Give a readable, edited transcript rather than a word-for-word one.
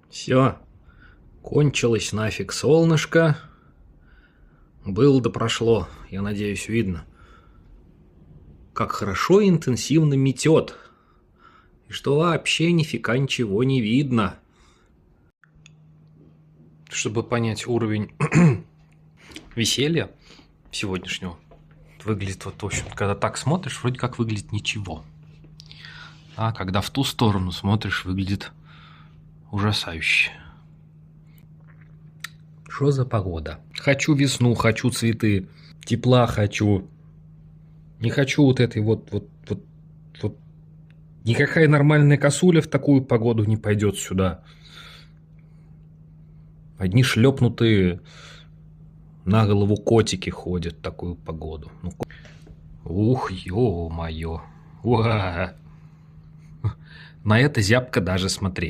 Все, кончилось нафиг солнышко. Было да прошло, я надеюсь, видно. Как хорошо и интенсивно метет. И что вообще нифига ничего не видно. Чтобы понять уровень веселья сегодняшнего, выглядит вот, в общем, когда так смотришь, вроде как выглядит ничего. А когда в ту сторону смотришь, выглядит ужасающе. Что за погода? Хочу весну, хочу цветы, тепла хочу. Не хочу вот этой вот. Никакая нормальная косуля в такую погоду не пойдет сюда. Одни шлепнутые на голову котики ходят в такую погоду. Ух, ё-моё. Уа. На это зябко даже смотреть.